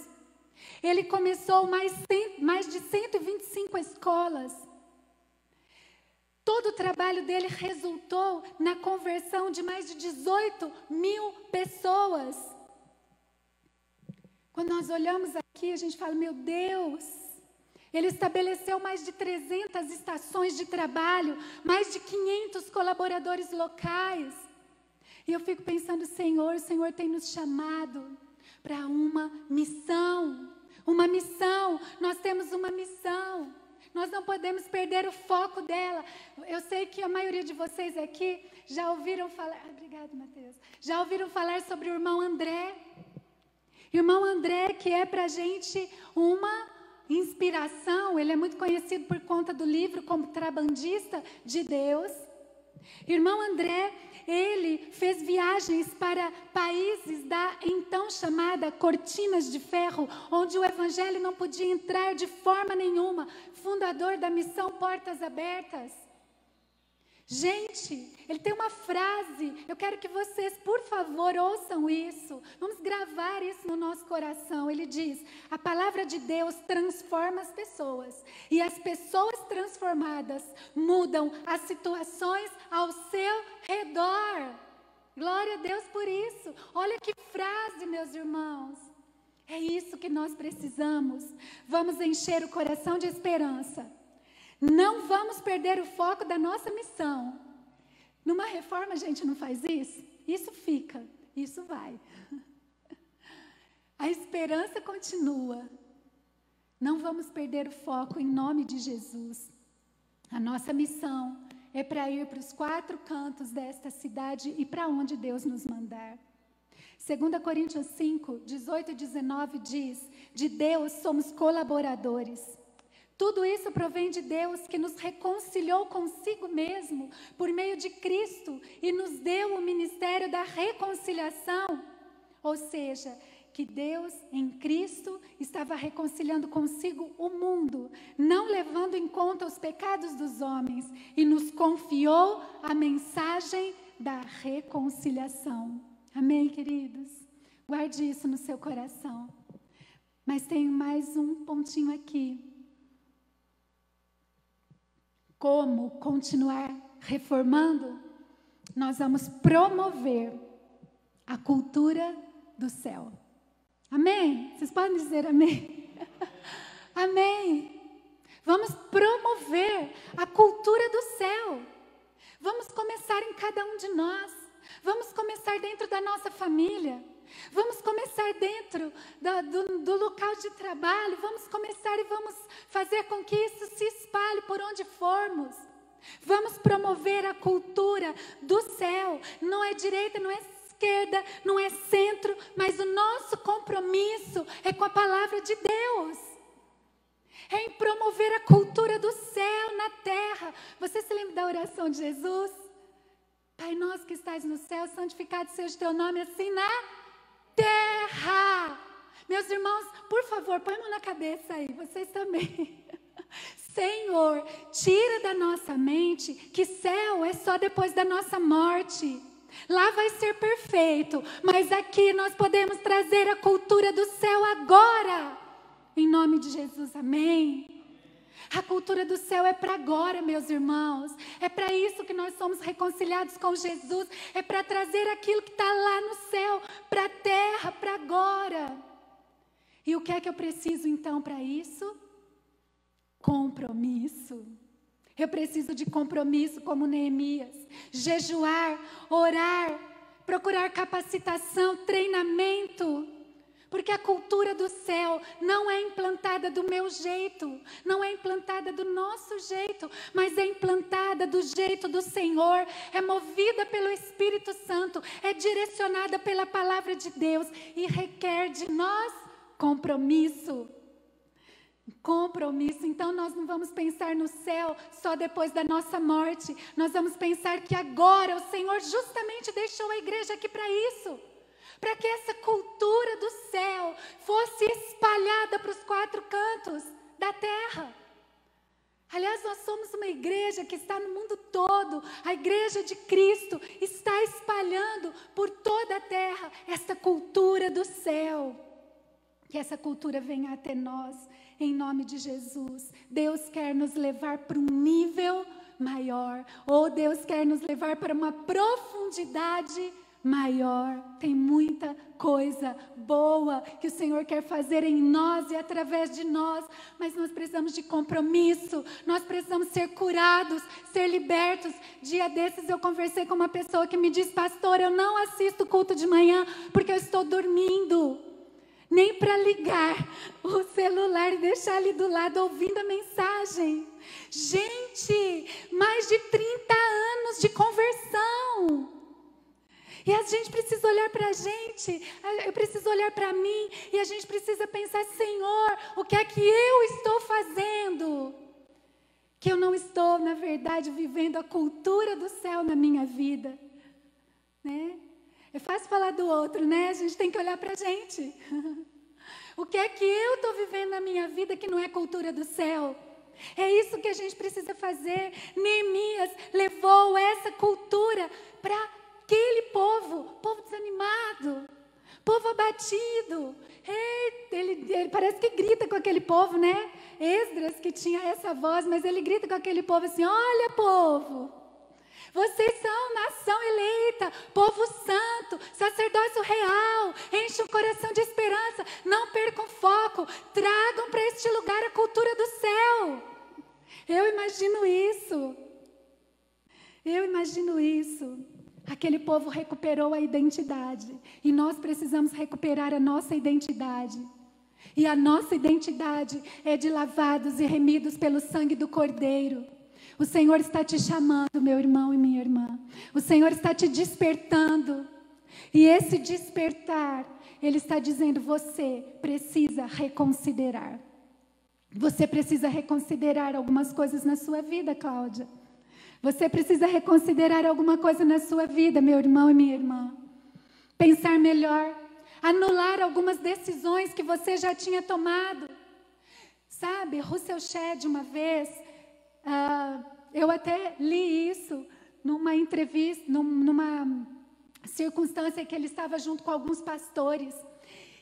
Ele começou mais de 125 escolas. Todo o trabalho dele resultou na conversão de mais de 18 mil pessoas. Quando nós olhamos aqui, a gente fala, meu Deus, ele estabeleceu mais de 300 estações de trabalho, mais de 500 colaboradores locais. E eu fico pensando, o Senhor tem nos chamado para uma missão. Uma missão, nós temos uma missão. Nós não podemos perder o foco dela. Eu sei que a maioria de vocês aqui já ouviram falar... Obrigada, Mateus. Já ouviram falar sobre o irmão André. Irmão André, que é para a gente uma inspiração. Ele é muito conhecido por conta do livro Contrabandista de Deus. Irmão André, ele fez viagens para países da então chamada Cortinas de Ferro, onde o evangelho não podia entrar de forma nenhuma. Fundador da missão Portas Abertas. Gente, ele tem uma frase, eu quero que vocês, por favor, ouçam isso. Vamos gravar isso no nosso coração. Ele diz, a palavra de Deus transforma as pessoas. E as pessoas transformadas mudam as situações ao seu redor. Glória a Deus por isso. Olha que frase, meus irmãos. É isso que nós precisamos. Vamos encher o coração de esperança. Não vamos perder o foco da nossa missão. Numa reforma a gente não faz isso? Isso fica, isso vai. A esperança continua. Não vamos perder o foco em nome de Jesus. A nossa missão é para ir para os 4 cantos desta cidade e para onde Deus nos mandar. 2 Coríntios 5, 18 e 19 diz, de Deus somos colaboradores. Tudo isso provém de Deus que nos reconciliou consigo mesmo por meio de Cristo e nos deu o ministério da reconciliação. Ou seja, que Deus em Cristo estava reconciliando consigo o mundo, não levando em conta os pecados dos homens, e nos confiou a mensagem da reconciliação. Amém, queridos? Guarde isso no seu coração. Mas tem mais um pontinho aqui. Como continuar reformando? Nós vamos promover a cultura do céu. Amém? Vocês podem dizer amém? Amém. Vamos promover a cultura do céu. Vamos começar em cada um de nós. Vamos começar dentro da nossa família. Vamos começar dentro do local de trabalho. Vamos começar e vamos fazer com que isso se espalhe por onde formos. Vamos promover a cultura do céu. Não é direita, não é esquerda, não é centro, mas o nosso compromisso é com a palavra de Deus. É em promover a cultura do céu na terra. Você se lembra da oração de Jesus? Pai nosso que estás no céu, santificado seja o teu nome, assim na terra. Meus irmãos, por favor, põe a mão na cabeça aí, vocês também. Senhor, tira da nossa mente que céu é só depois da nossa morte. Lá vai ser perfeito, mas aqui nós podemos trazer a cultura do céu agora. Em nome de Jesus, amém. A cultura do céu é para agora, meus irmãos. É para isso que nós somos reconciliados com Jesus. É para trazer aquilo que está lá no céu, para a terra, para agora. E o que é que eu preciso então para isso? Compromisso. Eu preciso de compromisso como Neemias. Jejuar, orar, procurar capacitação, treinamento. Porque a cultura do céu não é implantada do meu jeito, não é implantada do nosso jeito, mas é implantada do jeito do Senhor, é movida pelo Espírito Santo, é direcionada pela palavra de Deus e requer de nós compromisso. Compromisso. Então nós não vamos pensar no céu só depois da nossa morte, nós vamos pensar que agora o Senhor justamente deixou a igreja aqui para isso. Para que essa cultura do céu fosse espalhada para os 4 cantos da terra. Aliás, nós somos uma igreja que está no mundo todo. A igreja de Cristo está espalhando por toda a terra essa cultura do céu. Que essa cultura venha até nós, em nome de Jesus. Deus quer nos levar para um nível maior. Ou Deus quer nos levar para uma profundidade maior. Tem muita coisa boa que o Senhor quer fazer em nós e através de nós, mas nós precisamos de compromisso, nós precisamos ser curados, ser libertos. Dia desses eu conversei com uma pessoa que me disse: pastor, eu não assisto culto de manhã porque eu estou dormindo, nem para ligar o celular e deixar ali do lado ouvindo a mensagem. Gente, mais de 30 anos de conversão. E a gente precisa olhar para a gente, eu preciso olhar para mim, e a gente precisa pensar: Senhor, o que é que eu estou fazendo? Que eu não estou, na verdade, vivendo a cultura do céu na minha vida. Né? É fácil falar do outro, né? A gente tem que olhar para a gente. O que é que eu estou vivendo na minha vida que não é cultura do céu? É isso que a gente precisa fazer. Neemias levou essa cultura para aquele povo desanimado, povo abatido. Ele parece que grita com aquele povo, né? Esdras, que tinha essa voz, mas ele grita com aquele povo assim: olha, povo, vocês são nação eleita, povo santo, sacerdócio real, enche o coração de esperança, não percam foco, tragam para este lugar a cultura do céu. Eu imagino isso. Aquele povo recuperou a identidade. E nós precisamos recuperar a nossa identidade. E a nossa identidade é de lavados e remidos pelo sangue do Cordeiro. O Senhor está te chamando, meu irmão e minha irmã. O Senhor está te despertando. E esse despertar, Ele está dizendo: você precisa reconsiderar. Você precisa reconsiderar algumas coisas na sua vida, Cláudia. Você precisa reconsiderar alguma coisa na sua vida, meu irmão e minha irmã. Pensar melhor. Anular algumas decisões que você já tinha tomado. Sabe, Russell Shedd, uma vez, eu até li isso numa entrevista, numa circunstância que ele estava junto com alguns pastores.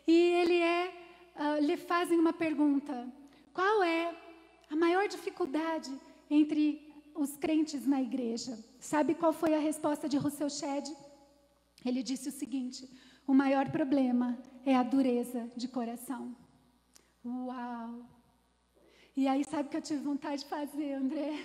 E lhe fazem uma pergunta: qual é a maior dificuldade entre os crentes na igreja? Sabe qual foi a resposta de Russell Shedd? Ele disse o seguinte: o maior problema é a dureza de coração. Uau! E aí, sabe o que eu tive vontade de fazer, André?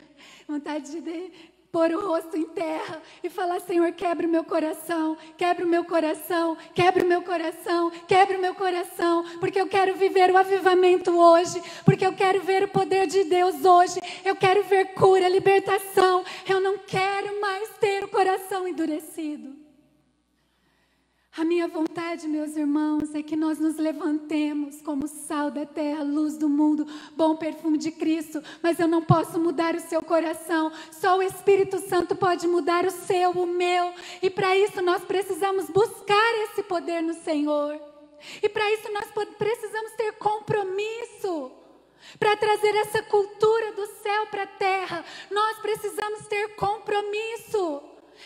Vontade de pôr o rosto em terra e falar: Senhor, quebra o meu coração, quebra o meu coração, quebra o meu coração, quebra o meu coração, porque eu quero viver o avivamento hoje, porque eu quero ver o poder de Deus hoje, eu quero ver cura, libertação, eu não quero mais ter o coração endurecido. A minha vontade, meus irmãos, é que nós nos levantemos como sal da terra, luz do mundo, bom perfume de Cristo. Mas eu não posso mudar o seu coração. Só o Espírito Santo pode mudar o seu, o meu. E para isso nós precisamos buscar esse poder no Senhor. E para isso nós precisamos ter compromisso. Para trazer essa cultura do céu para a terra, nós precisamos ter compromisso.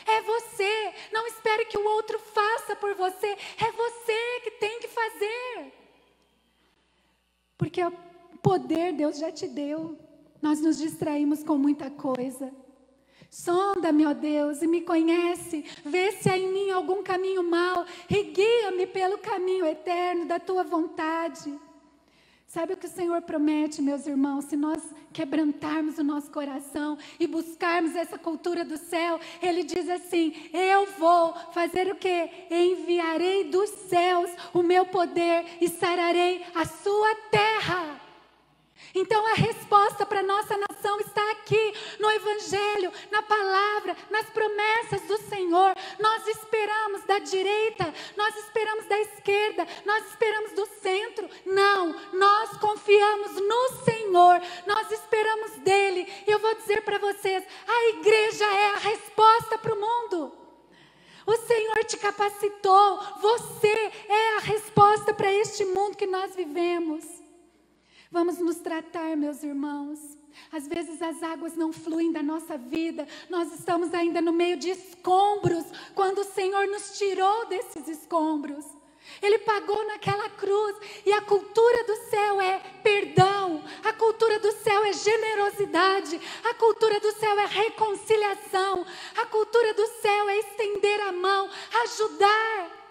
É você, não espere que o outro faça por você, é você que tem que fazer. Porque o poder Deus já te deu, nós nos distraímos com muita coisa. Sonda-me, ó Deus, e me conhece, vê se há em mim algum caminho mau, e guia-me pelo caminho eterno da tua vontade. Sabe o que o Senhor promete, meus irmãos? Se nós quebrantarmos o nosso coração e buscarmos essa cultura do céu, Ele diz assim: eu vou fazer o quê? Enviarei dos céus o meu poder e sararei a sua terra. Então a resposta para a nossa nação está aqui, no Evangelho, na palavra, nas promessas do Senhor. Nós esperamos da direita, nós esperamos da esquerda, nós esperamos do centro. Não, nós confiamos no Senhor, nós esperamos dEle. E eu vou dizer para vocês, a igreja é a resposta para o mundo. O Senhor te capacitou, você é a resposta para este mundo que nós vivemos. Vamos nos tratar, meus irmãos. Às vezes as águas não fluem da nossa vida. Nós estamos ainda no meio de escombros, quando o Senhor nos tirou desses escombros. Ele pagou naquela cruz. E a cultura do céu é perdão. A cultura do céu é generosidade. A cultura do céu é reconciliação. A cultura do céu é estender a mão, ajudar.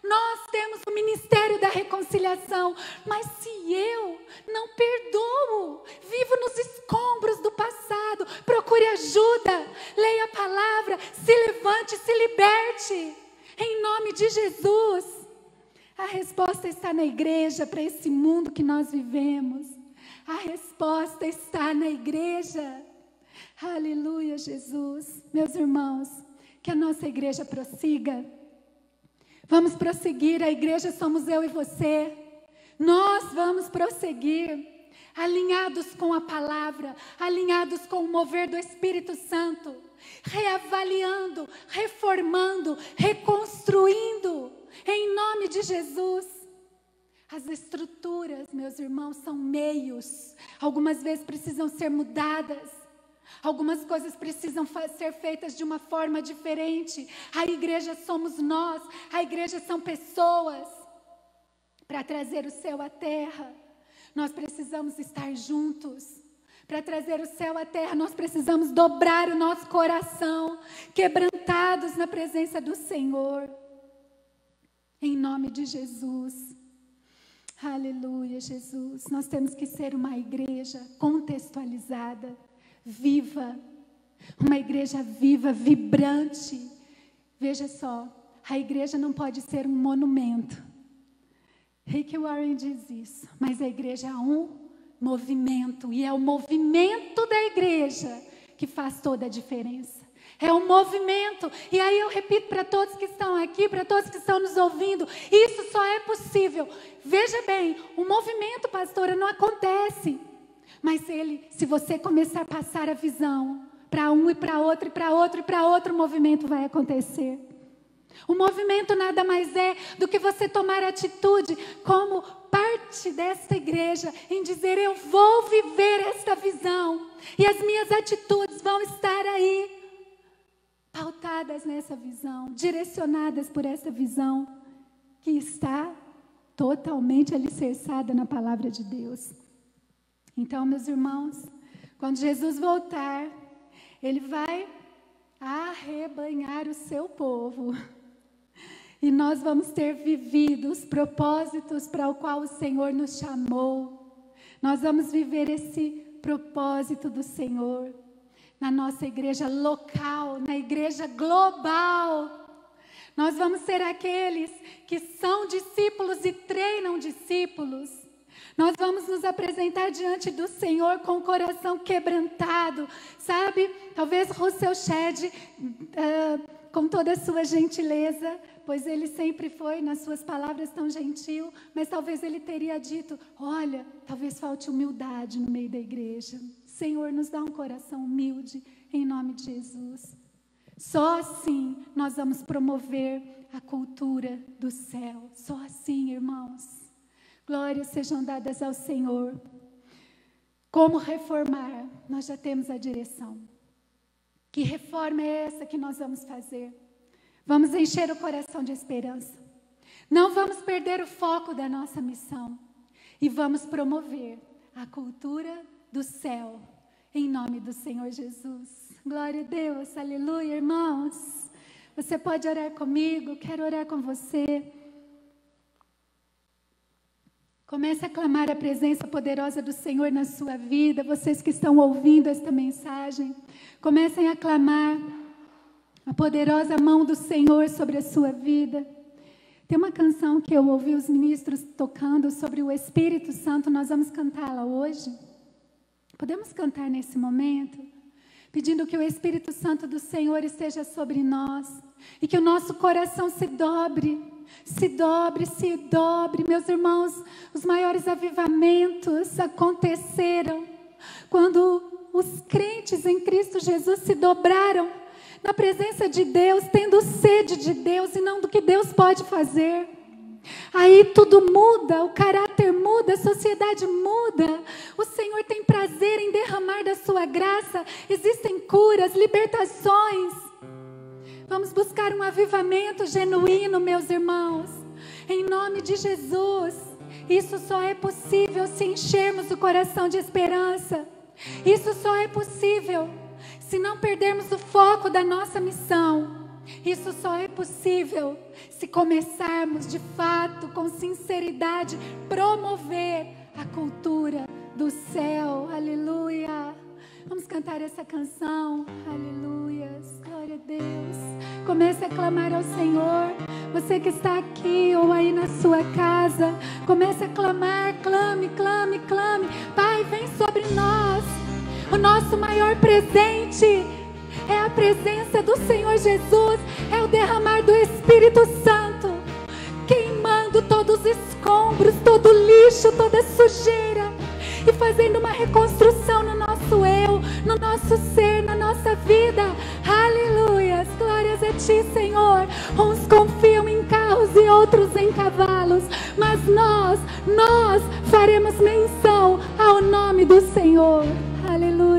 Nós temos o ministério da reconciliação, mas se eu não perdoo, vivo nos escombros do passado, procure ajuda, leia a palavra, se levante, se liberte, em nome de Jesus. A resposta está na igreja para esse mundo que nós vivemos. A resposta está na igreja. Aleluia, Jesus. Meus irmãos, que a nossa igreja prossiga. Vamos prosseguir, a igreja somos eu e você. Nós vamos prosseguir, alinhados com a palavra, alinhados com o mover do Espírito Santo, reavaliando, reformando, reconstruindo, em nome de Jesus. As estruturas, meus irmãos, são meios, algumas vezes precisam ser mudadas. Algumas coisas precisam ser feitas de uma forma diferente. A igreja somos nós, a igreja são pessoas. Para trazer o céu à terra, nós precisamos estar juntos. Para trazer o céu à terra, nós precisamos dobrar o nosso coração, quebrantados na presença do Senhor. Em nome de Jesus. Aleluia, Jesus. Nós temos que ser uma igreja contextualizada, viva, uma igreja viva, vibrante. Veja só, a igreja não pode ser um monumento. Rick Warren diz isso, mas a igreja é um movimento, e é o movimento da igreja que faz toda a diferença. É um movimento, e aí eu repito para todos que estão aqui, para todos que estão nos ouvindo, isso só é possível. Veja bem, o movimento, pastora, não acontece. Mas se você começar a passar a visão para um e para outro, e para outro, e para outro, o movimento vai acontecer. O movimento nada mais é do que você tomar atitude como parte desta igreja, em dizer: eu vou viver esta visão, e as minhas atitudes vão estar aí, pautadas nessa visão, direcionadas por essa visão, que está totalmente alicerçada na palavra de Deus. Então, meus irmãos, quando Jesus voltar, Ele vai arrebanhar o seu povo. E nós vamos ter vivido os propósitos para o qual o Senhor nos chamou. Nós vamos viver esse propósito do Senhor na nossa igreja local, na igreja global. Nós vamos ser aqueles que são discípulos e treinam discípulos. Nós vamos nos apresentar diante do Senhor com o coração quebrantado, sabe? Talvez Russell Shedd, com toda a sua gentileza, pois ele sempre foi, nas suas palavras, tão gentil, mas talvez ele teria dito: olha, talvez falte humildade no meio da igreja. Senhor, nos dá um coração humilde, em nome de Jesus. Só assim nós vamos promover a cultura do céu. Só assim, irmãos. Glórias sejam dadas ao Senhor. Como reformar? Nós já temos a direção. Que reforma é essa que nós vamos fazer? Vamos encher o coração de esperança. Não vamos perder o foco da nossa missão. E vamos promover a cultura do céu em nome do Senhor Jesus. Glória a Deus, aleluia, irmãos. Você pode orar comigo, quero orar com você. Comece a clamar a presença poderosa do Senhor na sua vida. Vocês que estão ouvindo esta mensagem, comecem a clamar a poderosa mão do Senhor sobre a sua vida. Tem uma canção que eu ouvi os ministros tocando sobre o Espírito Santo. Nós vamos cantá-la hoje. Podemos cantar nesse momento, pedindo que o Espírito Santo do Senhor esteja sobre nós e que o nosso coração se dobre. Se dobre, se dobre. Meus irmãos, os maiores avivamentos aconteceram quando os crentes em Cristo Jesus se dobraram na presença de Deus, tendo sede de Deus e não do que Deus pode fazer. Aí tudo muda, o caráter muda, a sociedade muda. O Senhor tem prazer em derramar da sua graça. Existem curas, libertações. Vamos buscar um avivamento genuíno, meus irmãos, em nome de Jesus. Isso só é possível se enchermos o coração de esperança. Isso só é possível se não perdermos o foco da nossa missão. Isso só é possível se começarmos de fato, com sinceridade, promover a cultura do céu. Aleluia. Vamos cantar essa canção. Aleluias. Glória a Deus. Comece a clamar ao Senhor. Você que está aqui ou aí na sua casa, comece a clamar. Clame, clame, clame. Pai, vem sobre nós. O nosso maior presente é a presença do Senhor Jesus. É o derramar do Espírito Santo, queimando todos os escombros, todo o lixo, toda a sujeira, e fazendo uma reconstrução no nosso eu, no nosso ser, na nossa vida. Aleluias, glórias a Ti, Senhor. Uns confiam em carros e outros em cavalos, mas nós faremos menção ao nome do Senhor. Aleluia.